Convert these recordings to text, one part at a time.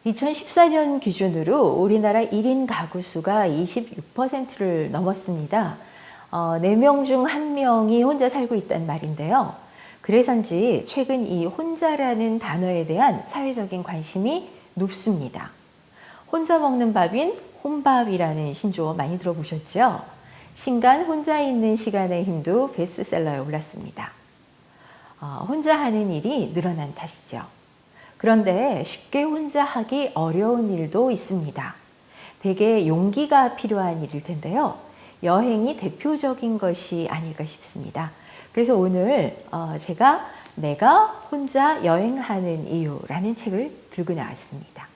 2014년 기준으로 우리나라 1인 가구 수가 26%를 넘었습니다. 4명 중 1명이 혼자 살고 있다는 말인데요. 그래서인지 최근 이 혼자라는 단어에 대한 사회적인 관심이 높습니다. 혼자 먹는 밥인 혼밥이라는 신조어 많이 들어보셨죠? 신간 혼자 있는 시간의 힘도 베스트셀러에 올랐습니다. 혼자 하는 일이 늘어난 탓이죠. 그런데 쉽게 혼자 하기 어려운 일도 있습니다. 대개 용기가 필요한 일일 텐데요. 여행이 대표적인 것이 아닐까 싶습니다. 그래서 오늘 제가 내가 혼자 여행하는 이유라는 책을 들고 나왔습니다.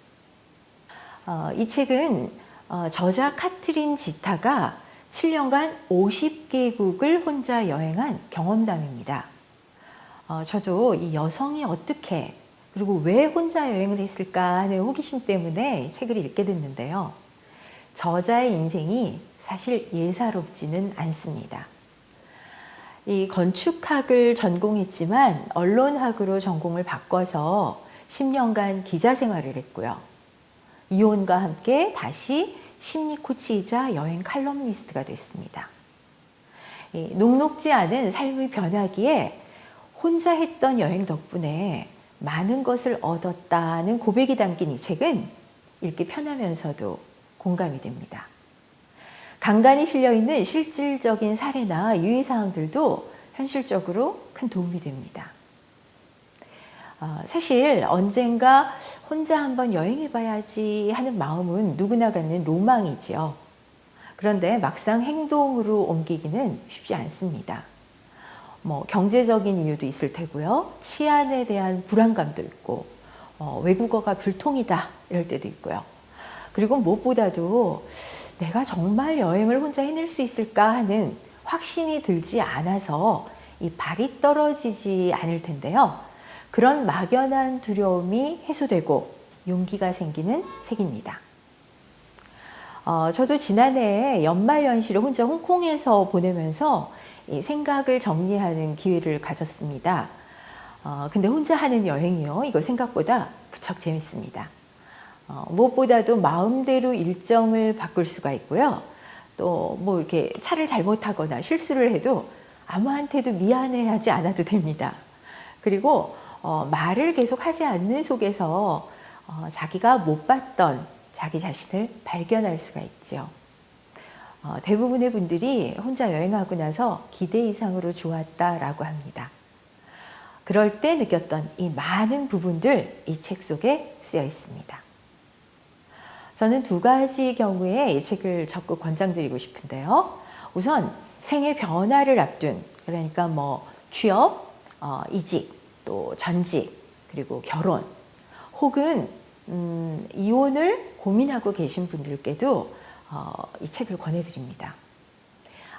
이 책은 저자 카트린 지타가 7년간 50개국을 혼자 여행한 경험담입니다. 저도 이 여성이 어떻게 그리고 왜 혼자 여행을 했을까 하는 호기심 때문에 책을 읽게 됐는데요. 저자의 인생이 사실 예사롭지는 않습니다. 이 건축학을 전공했지만 언론학으로 전공을 바꿔서 10년간 기자 생활을 했고요. 이혼과 함께 다시 심리 코치이자 여행 칼럼니스트가 됐습니다. 녹록지 않은 삶의 변화기에 혼자 했던 여행 덕분에 많은 것을 얻었다는 고백이 담긴 이 책은 읽기 편하면서도 공감이 됩니다. 간간히 실려있는 실질적인 사례나 유의사항들도 현실적으로 큰 도움이 됩니다. 사실 언젠가 혼자 한번 여행해봐야지 하는 마음은 누구나 갖는 로망이지요. 그런데 막상 행동으로 옮기기는 쉽지 않습니다. 경제적인 이유도 있을 테고요. 치안에 대한 불안감도 있고, 외국어가 불통이다 이럴 때도 있고요. 그리고 무엇보다도 내가 정말 여행을 혼자 해낼 수 있을까 하는 확신이 들지 않아서 이 발이 떨어지지 않을 텐데요. 그런 막연한 두려움이 해소되고 용기가 생기는 책입니다. 저도 지난해 연말연시를 혼자 홍콩에서 보내면서 이 생각을 정리하는 기회를 가졌습니다. 근데 혼자 하는 여행이요. 이거 생각보다 무척 재밌습니다. 무엇보다도 마음대로 일정을 바꿀 수가 있고요. 또 이렇게 차를 잘못하거나 실수를 해도 아무한테도 미안해하지 않아도 됩니다. 그리고 말을 계속 하지 않는 속에서 자기가 못 봤던 자기 자신을 발견할 수가 있죠. 대부분의 분들이 혼자 여행하고 나서 기대 이상으로 좋았다라고 합니다. 그럴 때 느꼈던 이 많은 부분들 이 책 속에 쓰여 있습니다. 저는 두 가지 경우에 이 책을 적극 권장드리고 싶은데요. 우선 생애 변화를 앞둔 그러니까 취업, 이직, 또 전직, 그리고 결혼 혹은 이혼을 고민하고 계신 분들께도 이 책을 권해드립니다.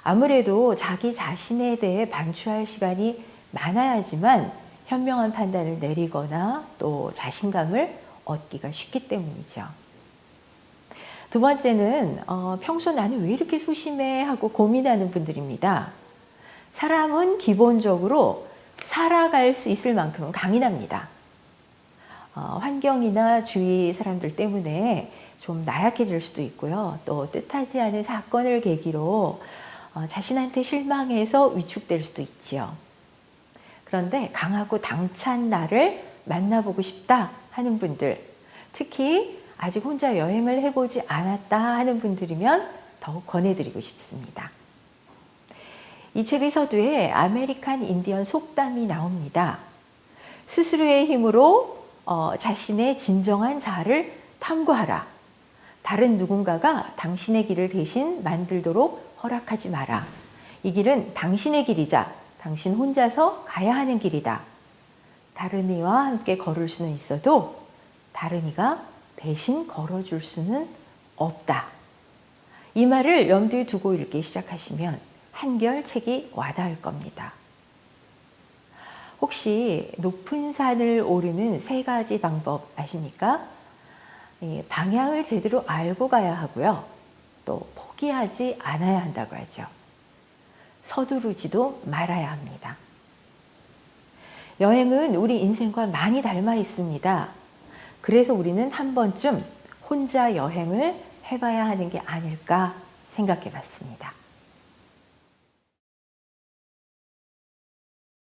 아무래도 자기 자신에 대해 반추할 시간이 많아야지만 현명한 판단을 내리거나 또 자신감을 얻기가 쉽기 때문이죠. 두 번째는 평소 나는 왜 이렇게 소심해 하고 고민하는 분들입니다. 사람은 기본적으로 살아갈 수 있을 만큼은 강인합니다. 환경이나 주위 사람들 때문에 좀 나약해질 수도 있고요. 또 뜻하지 않은 사건을 계기로 자신한테 실망해서 위축될 수도 있지요. 그런데 강하고 당찬 나를 만나보고 싶다 하는 분들, 특히 아직 혼자 여행을 해보지 않았다 하는 분들이면 더욱 권해드리고 싶습니다. 이 책의 서두에 아메리칸 인디언 속담이 나옵니다. 스스로의 힘으로 자신의 진정한 자아를 탐구하라. 다른 누군가가 당신의 길을 대신 만들도록 허락하지 마라. 이 길은 당신의 길이자 당신 혼자서 가야 하는 길이다. 다른 이와 함께 걸을 수는 있어도 다른 이가 대신 걸어줄 수는 없다. 이 말을 염두에 두고 읽기 시작하시면 한결 책이 와닿을 겁니다. 혹시 높은 산을 오르는 3가지 방법 아십니까? 방향을 제대로 알고 가야 하고요. 또 포기하지 않아야 한다고 하죠. 서두르지도 말아야 합니다. 여행은 우리 인생과 많이 닮아 있습니다. 그래서 우리는 한 번쯤 혼자 여행을 해봐야 하는 게 아닐까 생각해 봤습니다.